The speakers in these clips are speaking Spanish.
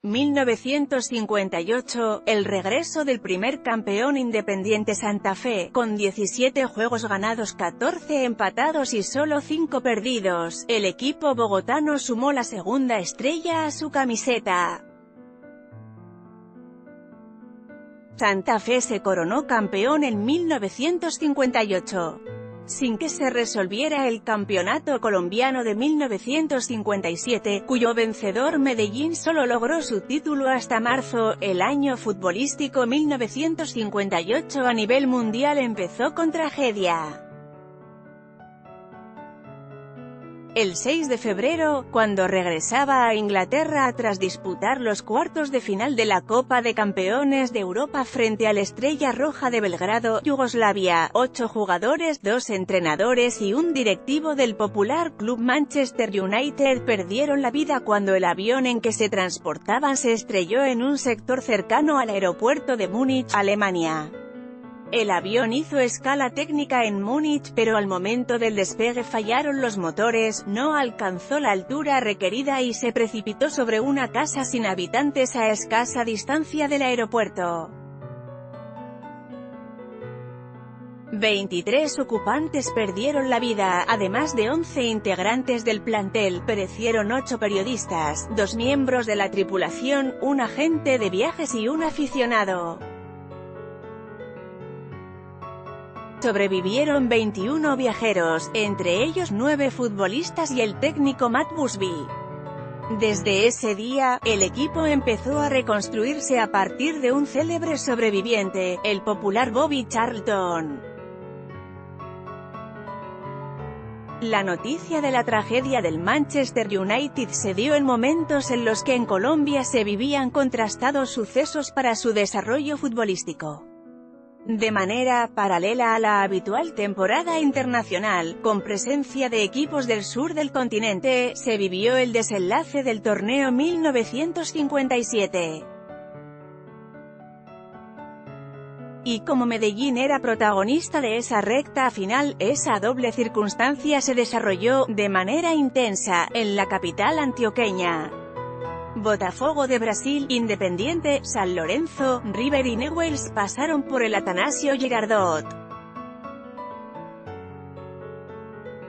1958, el regreso del primer campeón Independiente Santa Fe, con 17 juegos ganados, 14 empatados y solo 5 perdidos, el equipo bogotano sumó la segunda estrella a su camiseta. Santa Fe se coronó campeón en 1958. Sin que se resolviera el campeonato colombiano de 1957, cuyo vencedor Medellín solo logró su título hasta marzo. El año futbolístico 1958 a nivel mundial empezó con tragedia. El 6 de febrero, cuando regresaba a Inglaterra tras disputar los cuartos de final de la Copa de Campeones de Europa frente al Estrella Roja de Belgrado, Yugoslavia, 8 jugadores, 2 entrenadores y un directivo del popular club Manchester United perdieron la vida cuando el avión en que se transportaban se estrelló en un sector cercano al aeropuerto de Múnich, Alemania. El avión hizo escala técnica en Múnich, pero al momento del despegue fallaron los motores, no alcanzó la altura requerida y se precipitó sobre una casa sin habitantes a escasa distancia del aeropuerto. 23 ocupantes perdieron la vida, además de 11 integrantes del plantel. Perecieron 8 periodistas, 2 miembros de la tripulación, un agente de viajes y un aficionado. Sobrevivieron 21 viajeros, entre ellos 9 futbolistas y el técnico Matt Busby. Desde ese día, el equipo empezó a reconstruirse a partir de un célebre sobreviviente, el popular Bobby Charlton. La noticia de la tragedia del Manchester United se dio en momentos en los que en Colombia se vivían contrastados sucesos para su desarrollo futbolístico. De manera paralela a la habitual temporada internacional, con presencia de equipos del sur del continente, se vivió el desenlace del torneo 1957. Y como Medellín era protagonista de esa recta final, esa doble circunstancia se desarrolló, de manera intensa, en la capital antioqueña. Botafogo de Brasil, Independiente, San Lorenzo, River y Newell's pasaron por el Atanasio Girardot.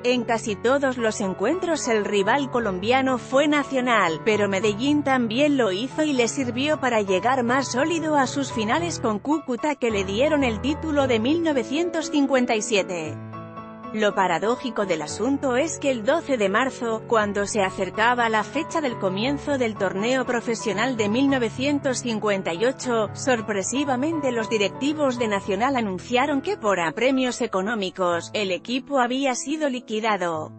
En casi todos los encuentros el rival colombiano fue Nacional, pero Medellín también lo hizo y le sirvió para llegar más sólido a sus finales con Cúcuta, que le dieron el título de 1957. Lo paradójico del asunto es que el 12 de marzo, cuando se acercaba la fecha del comienzo del torneo profesional de 1958, sorpresivamente los directivos de Nacional anunciaron que por apremios económicos, el equipo había sido liquidado.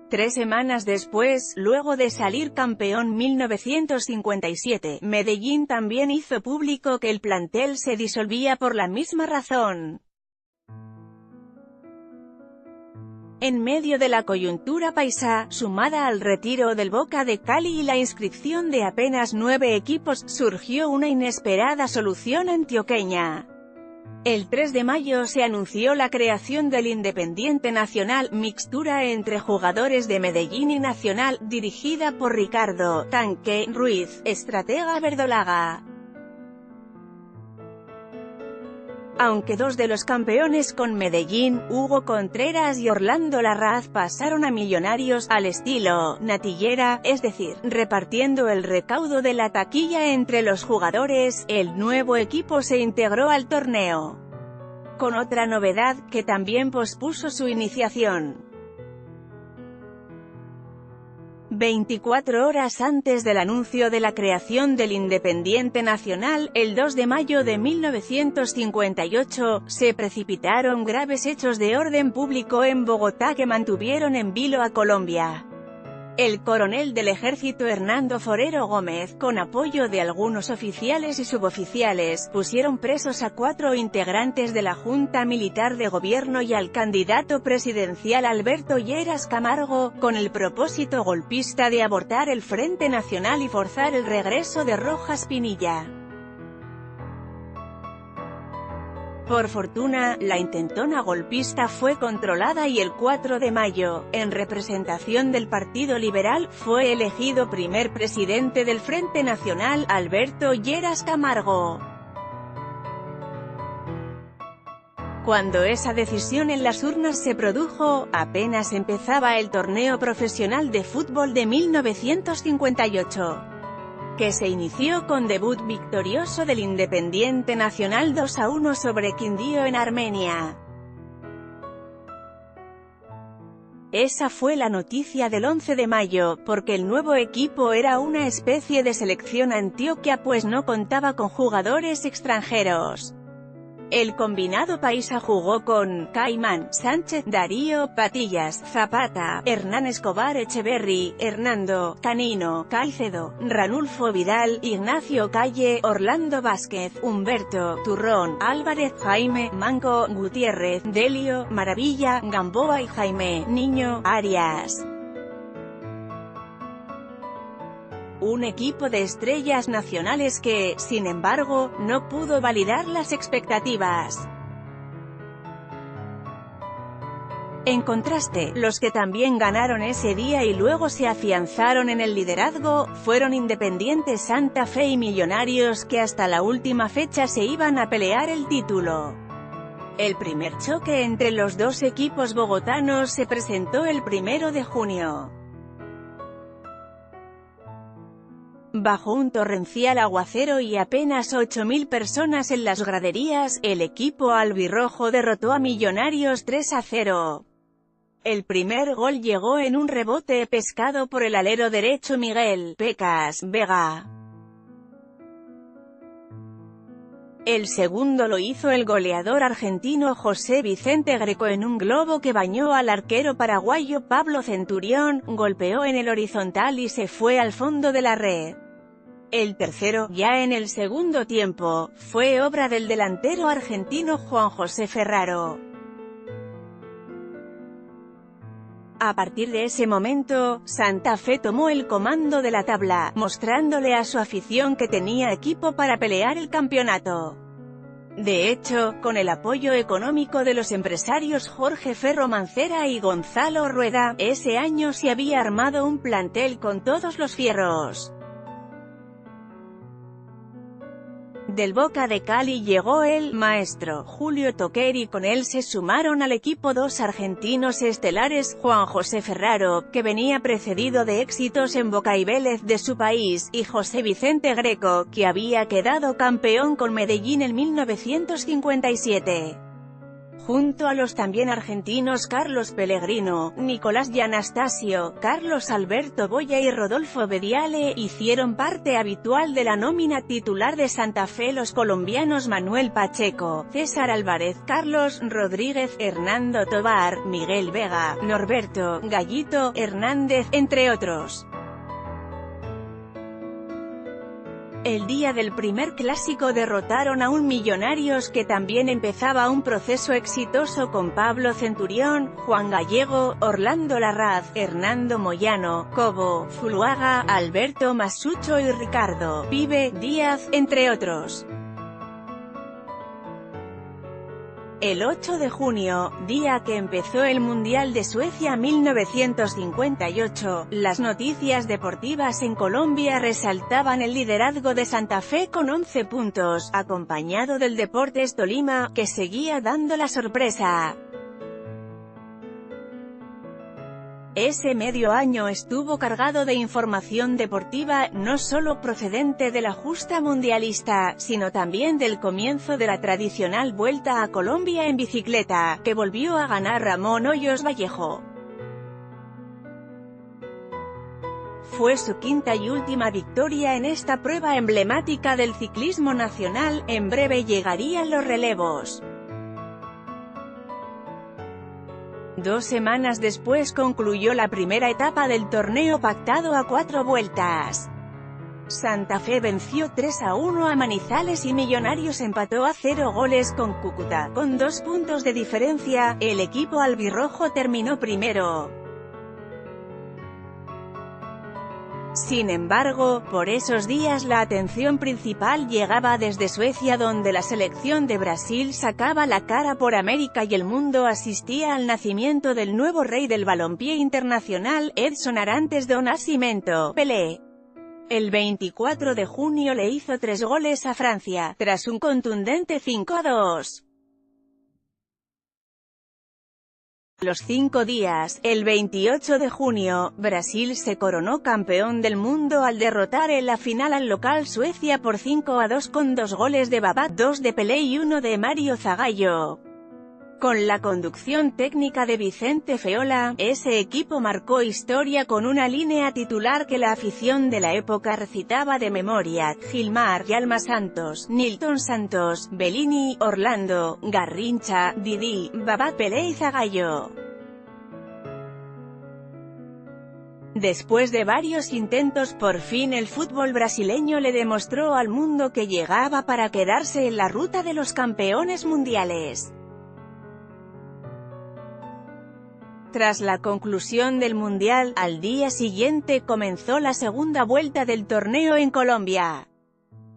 3 semanas después, luego de salir campeón 1957, Medellín también hizo público que el plantel se disolvía por la misma razón. En medio de la coyuntura paisa, sumada al retiro del Boca de Cali y la inscripción de apenas 9 equipos, surgió una inesperada solución antioqueña. El 3 de mayo se anunció la creación del Independiente Nacional, mixtura entre jugadores de Medellín y Nacional, dirigida por Ricardo "Tanque" Ruiz, estratega verdolaga. Aunque 2 de los campeones con Medellín, Hugo Contreras y Orlando Larraz, pasaron a Millonarios, al estilo natillera, es decir, repartiendo el recaudo de la taquilla entre los jugadores, el nuevo equipo se integró al torneo. Con otra novedad, que también pospuso su iniciación. 24 horas antes del anuncio de la creación del Independiente Nacional, el 2 de mayo de 1958, se precipitaron graves hechos de orden público en Bogotá que mantuvieron en vilo a Colombia. El coronel del ejército Hernando Forero Gómez, con apoyo de algunos oficiales y suboficiales, pusieron presos a 4 integrantes de la Junta Militar de Gobierno y al candidato presidencial Alberto Lleras Camargo, con el propósito golpista de abortar el Frente Nacional y forzar el regreso de Rojas Pinilla. Por fortuna, la intentona golpista fue controlada y el 4 de mayo, en representación del Partido Liberal, fue elegido primer presidente del Frente Nacional, Alberto Lleras Camargo. Cuando esa decisión en las urnas se produjo, apenas empezaba el torneo profesional de fútbol de 1958. Que se inició con debut victorioso del Independiente Nacional 2-1 sobre Quindío en Armenia. Esa fue la noticia del 11 de mayo, porque el nuevo equipo era una especie de selección Antioquia pues no contaba con jugadores extranjeros. El combinado paisa jugó con Caimán, Sánchez, Darío, Patillas, Zapata, Hernán Escobar Echeverri, Hernando, Canino, Caicedo, Ranulfo Vidal, Ignacio Calle, Orlando Vázquez, Humberto, Turrón, Álvarez, Jaime, Manco, Gutiérrez, Delio, Maravilla, Gamboa y Jaime, Niño, Arias. Un equipo de estrellas nacionales que, sin embargo, no pudo validar las expectativas. En contraste, los que también ganaron ese día y luego se afianzaron en el liderazgo, fueron Independiente Santa Fe y Millonarios que hasta la última fecha se iban a pelear el título. El primer choque entre los dos equipos bogotanos se presentó el 1 de junio. Bajo un torrencial aguacero y apenas 8.000 personas en las graderías, el equipo albirrojo derrotó a Millonarios 3-0. El primer gol llegó en un rebote pescado por el alero derecho Miguel "Pecas" Vega. El segundo lo hizo el goleador argentino José Vicente Greco en un globo que bañó al arquero paraguayo Pablo Centurión, golpeó en el horizontal y se fue al fondo de la red. El tercero, ya en el segundo tiempo, fue obra del delantero argentino Juan José Ferraro. A partir de ese momento, Santa Fe tomó el comando de la tabla, mostrándole a su afición que tenía equipo para pelear el campeonato. De hecho, con el apoyo económico de los empresarios Jorge Ferro Mancera y Gonzalo Rueda, ese año se había armado un plantel con todos los fierros. Del Boca de Cali llegó el maestro Julio Toquer y con él se sumaron al equipo dos argentinos estelares, Juan José Ferraro, que venía precedido de éxitos en Boca y Vélez de su país, y José Vicente Greco, que había quedado campeón con Medellín en 1957. Junto a los también argentinos Carlos Pellegrino, Nicolás Gianastasio, Carlos Alberto Boya y Rodolfo Bediale, hicieron parte habitual de la nómina titular de Santa Fe los colombianos Manuel Pacheco, César Álvarez, Carlos Rodríguez, Hernando Tobar, Miguel Vega, Norberto Gallito Hernández, entre otros. El día del primer clásico derrotaron a un Millonarios que también empezaba un proceso exitoso con Pablo Centurión, Juan Gallego, Orlando Larraz, Hernando Moyano, Cobo, Zuluaga, Alberto Masucho y Ricardo Pibe Díaz, entre otros. El 8 de junio, día que empezó el Mundial de Suecia 1958, las noticias deportivas en Colombia resaltaban el liderazgo de Santa Fe con 11 puntos, acompañado del Deportes Tolima, que seguía dando la sorpresa. Ese medio año estuvo cargado de información deportiva, no solo procedente de la justa mundialista, sino también del comienzo de la tradicional Vuelta a Colombia en bicicleta, que volvió a ganar Ramón Hoyos Vallejo. Fue su quinta y última victoria en esta prueba emblemática del ciclismo nacional, en breve llegarían los relevos. 2 semanas después concluyó la primera etapa del torneo pactado a 4 vueltas. Santa Fe venció 3-1 a Manizales y Millonarios empató a 0 goles con Cúcuta. Con 2 puntos de diferencia, el equipo albirrojo terminó primero. Sin embargo, por esos días la atención principal llegaba desde Suecia, donde la selección de Brasil sacaba la cara por América y el mundo asistía al nacimiento del nuevo rey del balompié internacional, Edson Arantes do Nascimento, Pelé. El 24 de junio le hizo 3 goles a Francia, tras un contundente 5-2. A los 5 días, el 28 de junio, Brasil se coronó campeón del mundo al derrotar en la final al local Suecia por 5-2 con 2 goles de Babat, 2 de Pelé y 1 de Mário Zagallo. Con la conducción técnica de Vicente Feola, ese equipo marcó historia con una línea titular que la afición de la época recitaba de memoria: Gilmar, Yalma Santos, Nilton Santos, Bellini, Orlando, Garrincha, Didi, Babat, Pelé y Zagallo. Después de varios intentos, por fin el fútbol brasileño le demostró al mundo que llegaba para quedarse en la ruta de los campeones mundiales. Tras la conclusión del Mundial, al día siguiente comenzó la segunda vuelta del torneo en Colombia.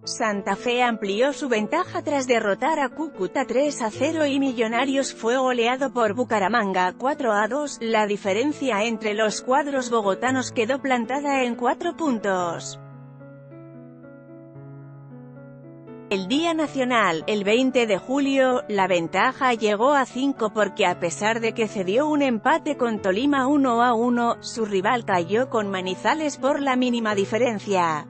Santa Fe amplió su ventaja tras derrotar a Cúcuta 3-0 y Millonarios fue goleado por Bucaramanga 4-2, la diferencia entre los cuadros bogotanos quedó plantada en 4 puntos. El Día Nacional, el 20 de julio, la ventaja llegó a 5 porque a pesar de que cedió un empate con Tolima 1-1, su rival cayó con Manizales por la mínima diferencia.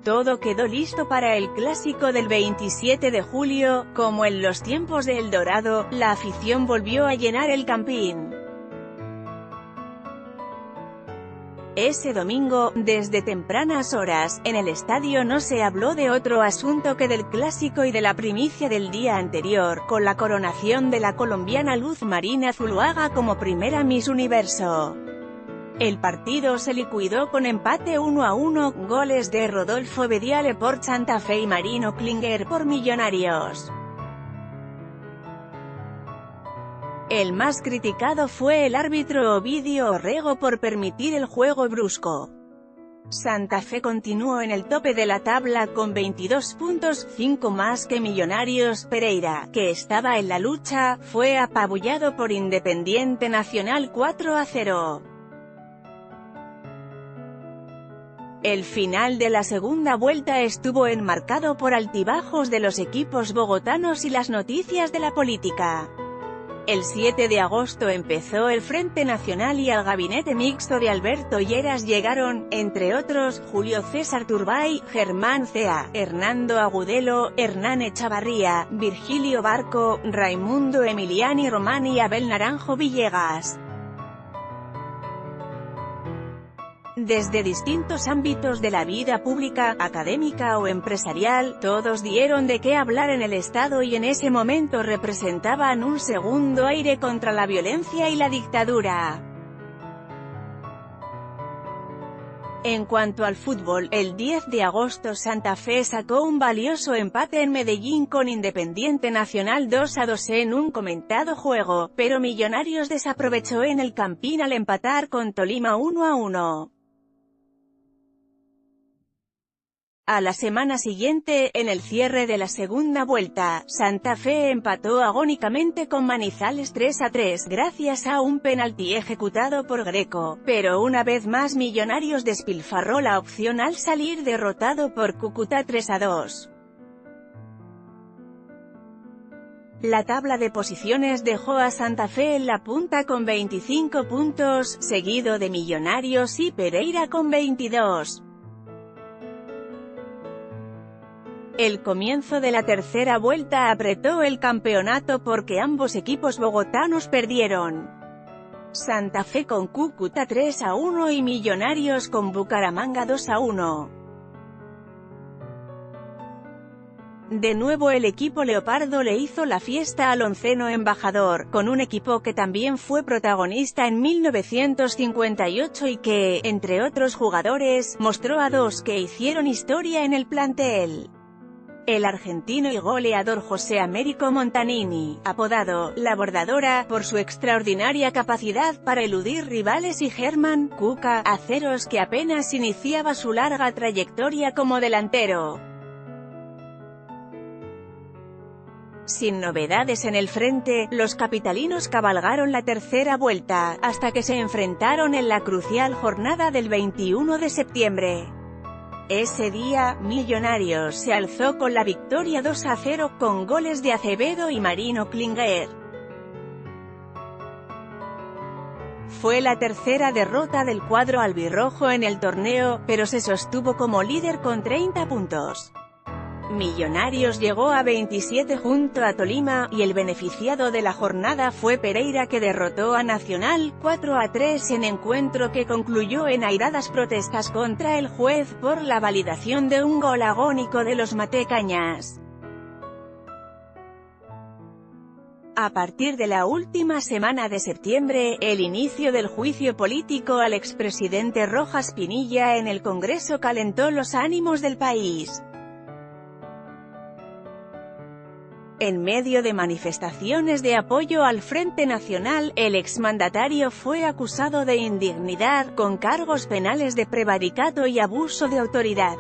Todo quedó listo para el clásico del 27 de julio, como en los tiempos de El Dorado, la afición volvió a llenar el Campín. Ese domingo, desde tempranas horas, en el estadio no se habló de otro asunto que del clásico y de la primicia del día anterior, con la coronación de la colombiana Luz Marina Zuluaga como primera Miss Universo. El partido se liquidó con empate 1-1, goles de Rodolfo Bediale por Santa Fe y Marino Klinger por Millonarios. El más criticado fue el árbitro Ovidio Orrego por permitir el juego brusco. Santa Fe continuó en el tope de la tabla con 22 puntos, 5 más que Millonarios. Pereira, que estaba en la lucha, fue apabullado por Independiente Nacional 4-0. El final de la segunda vuelta estuvo enmarcado por altibajos de los equipos bogotanos y las noticias de la política. El 7 de agosto empezó el Frente Nacional y al gabinete mixto de Alberto Lleras llegaron, entre otros, Julio César Turbay, Germán Cea, Hernando Agudelo, Hernán Echavarría, Virgilio Barco, Raimundo Emiliani Román y Abel Naranjo Villegas. Desde distintos ámbitos de la vida pública, académica o empresarial, todos dieron de qué hablar en el Estado y en ese momento representaban un segundo aire contra la violencia y la dictadura. En cuanto al fútbol, el 10 de agosto Santa Fe sacó un valioso empate en Medellín con Independiente Nacional 2-2 en un comentado juego, pero Millonarios desaprovechó en el Campín al empatar con Tolima 1-1. A la semana siguiente, en el cierre de la segunda vuelta, Santa Fe empató agónicamente con Manizales 3-3 gracias a un penalti ejecutado por Greco, pero una vez más Millonarios despilfarró la opción al salir derrotado por Cúcuta 3-2. La tabla de posiciones dejó a Santa Fe en la punta con 25 puntos, seguido de Millonarios y Pereira con 22. El comienzo de la tercera vuelta apretó el campeonato porque ambos equipos bogotanos perdieron. Santa Fe con Cúcuta 3-1 y Millonarios con Bucaramanga 2-1. De nuevo el equipo leopardo le hizo la fiesta al onceno embajador, con un equipo que también fue protagonista en 1958 y que, entre otros jugadores, mostró a dos que hicieron historia en el plantel. El argentino y goleador José Américo Montanini, apodado «La Bordadora», por su extraordinaria capacidad para eludir rivales, y Germán «Cuca» Aceros, que apenas iniciaba su larga trayectoria como delantero. Sin novedades en el frente, los capitalinos cabalgaron la tercera vuelta, hasta que se enfrentaron en la crucial jornada del 21 de septiembre. Ese día, Millonarios se alzó con la victoria 2-0, con goles de Acevedo y Marino Klinger. Fue la tercera derrota del cuadro albirrojo en el torneo, pero se sostuvo como líder con 30 puntos. Millonarios llegó a 27 junto a Tolima, y el beneficiado de la jornada fue Pereira, que derrotó a Nacional 4-3 en encuentro que concluyó en airadas protestas contra el juez por la validación de un gol agónico de los matecañas. A partir de la última semana de septiembre, el inicio del juicio político al expresidente Rojas Pinilla en el Congreso calentó los ánimos del país. En medio de manifestaciones de apoyo al Frente Nacional, el exmandatario fue acusado de indignidad, con cargos penales de prevaricato y abuso de autoridad.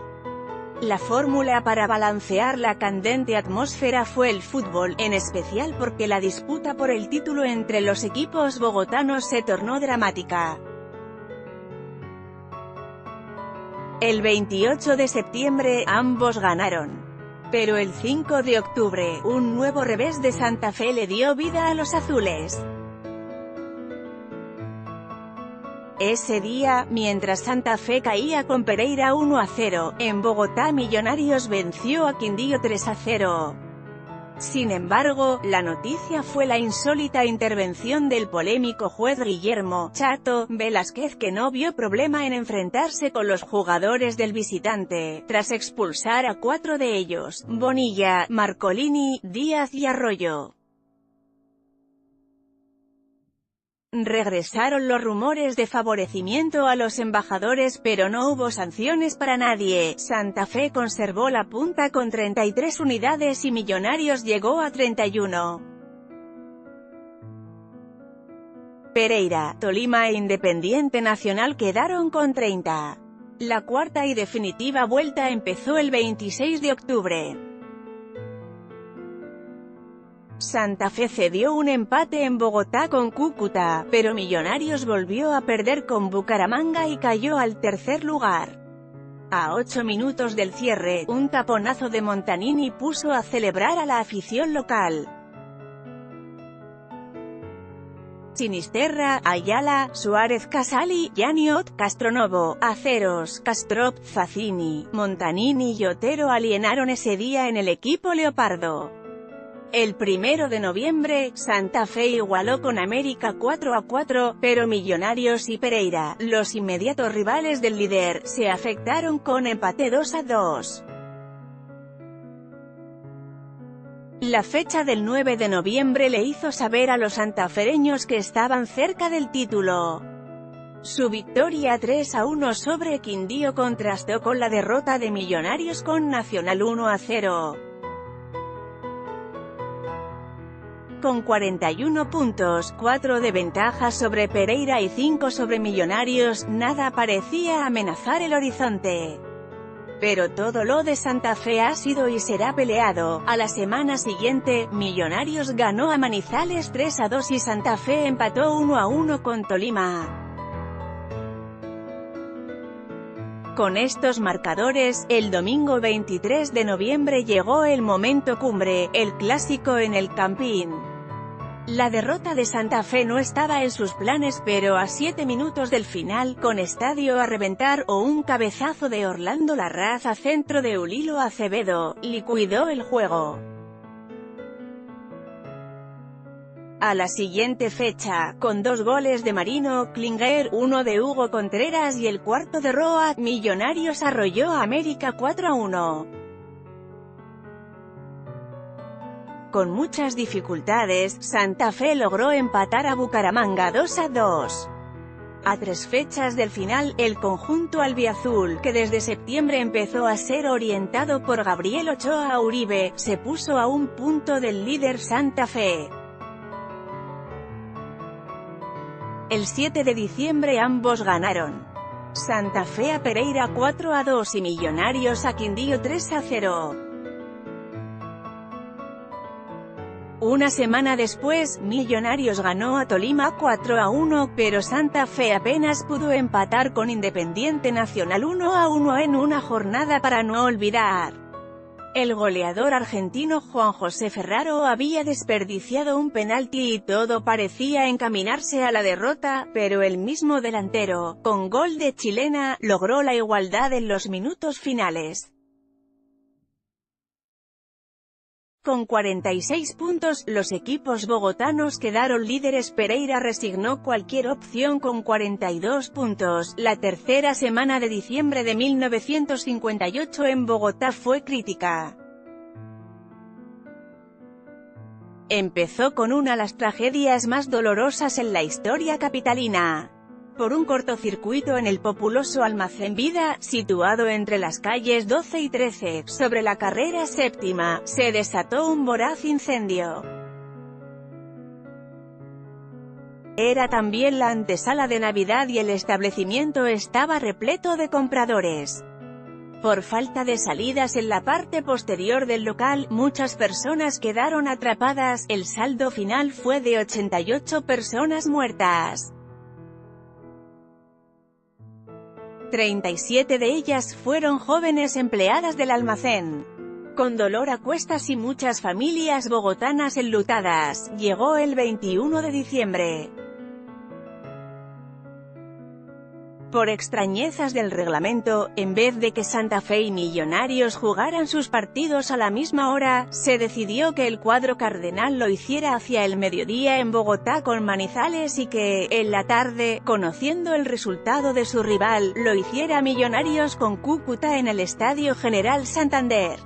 La fórmula para balancear la candente atmósfera fue el fútbol, en especial porque la disputa por el título entre los equipos bogotanos se tornó dramática. El 28 de septiembre, ambos ganaron. Pero el 5 de octubre, un nuevo revés de Santa Fe le dio vida a los azules. Ese día, mientras Santa Fe caía con Pereira 1-0, en Bogotá Millonarios venció a Quindío 3-0. Sin embargo, la noticia fue la insólita intervención del polémico juez Guillermo «Chato» Velázquez, que no vio problema en enfrentarse con los jugadores del visitante, tras expulsar a 4 de ellos: Bonilla, Marcolini, Díaz y Arroyo. Regresaron los rumores de favorecimiento a los embajadores, pero no hubo sanciones para nadie. Santa Fe conservó la punta con 33 unidades y Millonarios llegó a 31. Pereira, Tolima e Independiente Nacional quedaron con 30. La cuarta y definitiva vuelta empezó el 26 de octubre. Santa Fe cedió un empate en Bogotá con Cúcuta, pero Millonarios volvió a perder con Bucaramanga y cayó al tercer lugar. A 8 minutos del cierre, un taponazo de Montanini puso a celebrar a la afición local. Sinisterra, Ayala, Suárez, Casali, Yaniot, Castronovo, Aceros, Castrop, Facini, Montanini y Otero alienaron ese día en el equipo leopardo. El 1 de noviembre, Santa Fe igualó con América 4-4, pero Millonarios y Pereira, los inmediatos rivales del líder, se afectaron con empate 2-2. La fecha del 9 de noviembre le hizo saber a los santafereños que estaban cerca del título. Su victoria 3-1 sobre Quindío contrastó con la derrota de Millonarios con Nacional 1-0. Con 41 puntos, 4 de ventaja sobre Pereira y 5 sobre Millonarios, nada parecía amenazar el horizonte. Pero todo lo de Santa Fe ha sido y será peleado. A la semana siguiente, Millonarios ganó a Manizales 3-2 y Santa Fe empató 1-1 con Tolima. Con estos marcadores, el domingo 23 de noviembre llegó el momento cumbre, el clásico en el Campín. La derrota de Santa Fe no estaba en sus planes, pero a 7 minutos del final, con estadio a reventar, o un cabezazo de Orlando Larraz a centro de Ulilo Acevedo, liquidó el juego. A la siguiente fecha, con 2 goles de Marino Klinger, 1 de Hugo Contreras y el cuarto de Roa, Millonarios arrolló a América 4-1. Con muchas dificultades, Santa Fe logró empatar a Bucaramanga 2-2. A 3 fechas del final, el conjunto albiazul, que desde septiembre empezó a ser orientado por Gabriel Ochoa Uribe, se puso a un punto del líder Santa Fe. El 7 de diciembre ambos ganaron. Santa Fe a Pereira 4-2 y Millonarios a Quindío 3-0. Una semana después, Millonarios ganó a Tolima 4-1, pero Santa Fe apenas pudo empatar con Independiente Nacional 1-1 en una jornada para no olvidar. El goleador argentino Juan José Ferraro había desperdiciado un penalti y todo parecía encaminarse a la derrota, pero el mismo delantero, con gol de chilena, logró la igualdad en los minutos finales. Con 46 puntos, los equipos bogotanos quedaron líderes. Pereira resignó cualquier opción con 42 puntos. La tercera semana de diciembre de 1958 en Bogotá fue crítica. Empezó con una de las tragedias más dolorosas en la historia capitalina. Por un cortocircuito en el populoso Almacén Vida, situado entre las calles 12 y 13, sobre la carrera séptima, se desató un voraz incendio. Era también la antesala de Navidad y el establecimiento estaba repleto de compradores. Por falta de salidas en la parte posterior del local, muchas personas quedaron atrapadas. El saldo final fue de 88 personas muertas. 37 de ellas fueron jóvenes empleadas del almacén. Con dolor a cuestas y muchas familias bogotanas enlutadas, llegó el 21 de diciembre. Por extrañezas del reglamento, en vez de que Santa Fe y Millonarios jugaran sus partidos a la misma hora, se decidió que el cuadro cardenal lo hiciera hacia el mediodía en Bogotá con Manizales y que, en la tarde, conociendo el resultado de su rival, lo hiciera Millonarios con Cúcuta en el Estadio General Santander.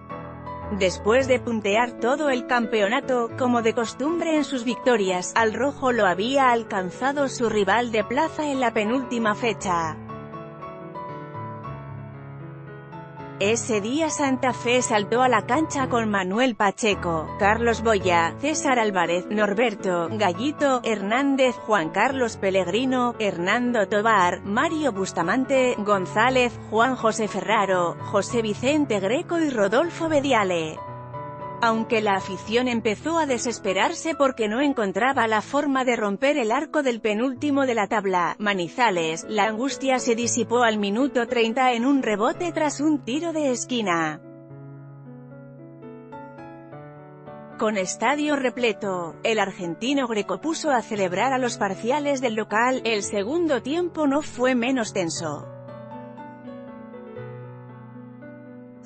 Después de puntear todo el campeonato, como de costumbre en sus victorias, al rojo lo había alcanzado su rival de plaza en la penúltima fecha. Ese día Santa Fe saltó a la cancha con Manuel Pacheco, Carlos Boya, César Álvarez, Norberto Gallito Hernández, Juan Carlos Pellegrino, Hernando Tobar, Mario Bustamante, González, Juan José Ferraro, José Vicente Greco y Rodolfo Bediale. Aunque la afición empezó a desesperarse porque no encontraba la forma de romper el arco del penúltimo de la tabla, Manizales, la angustia se disipó al minuto 30 en un rebote tras un tiro de esquina. Con estadio repleto, el argentino Greco puso a celebrar a los parciales del local. El segundo tiempo no fue menos tenso.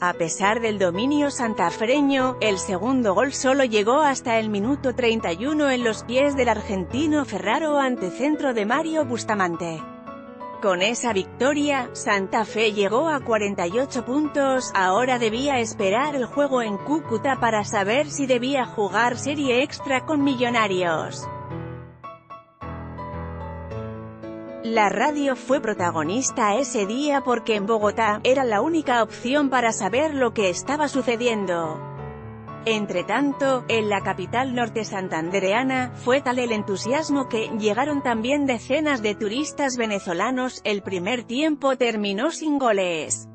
A pesar del dominio santafereño, el segundo gol solo llegó hasta el minuto 31 en los pies del argentino Ferraro ante centro de Mario Bustamante. Con esa victoria, Santa Fe llegó a 48 puntos, ahora debía esperar el juego en Cúcuta para saber si debía jugar serie extra con Millonarios. La radio fue protagonista ese día porque en Bogotá, era la única opción para saber lo que estaba sucediendo. Entretanto, en la capital norte santandereana, fue tal el entusiasmo que llegaron también decenas de turistas venezolanos. El primer tiempo terminó sin goles.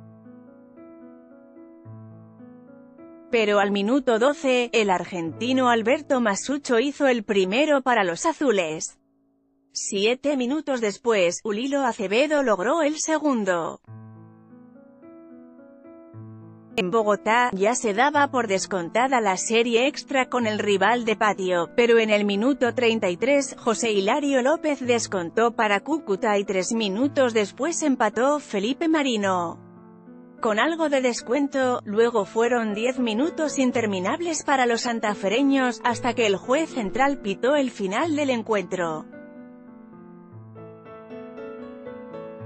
Pero al minuto 12, el argentino Alberto Masuccio hizo el primero para los azules. 7 minutos después, Ulilo Acevedo logró el segundo. En Bogotá, ya se daba por descontada la serie extra con el rival de patio, pero en el minuto 33, José Hilario López descontó para Cúcuta y 3 minutos después empató Felipe Marino. Con algo de descuento, luego fueron 10 minutos interminables para los santafereños, hasta que el juez central pitó el final del encuentro.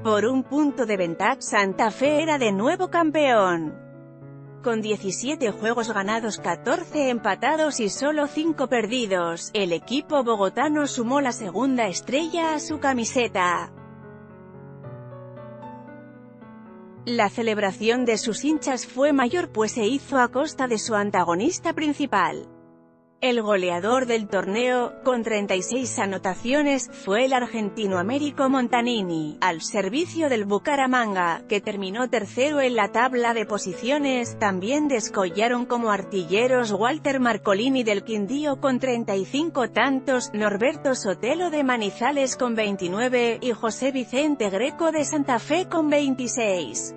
Por un punto de ventaja, Santa Fe era de nuevo campeón. Con 17 juegos ganados, 14 empatados y solo 5 perdidos, el equipo bogotano sumó la segunda estrella a su camiseta. La celebración de sus hinchas fue mayor pues se hizo a costa de su antagonista principal. El goleador del torneo, con 36 anotaciones, fue el argentino Américo Montanini, al servicio del Bucaramanga, que terminó tercero en la tabla de posiciones. También descollaron como artilleros Walter Marcolini del Quindío con 35 tantos, Norberto Sotelo de Manizales con 29, y José Vicente Greco de Santa Fe con 26.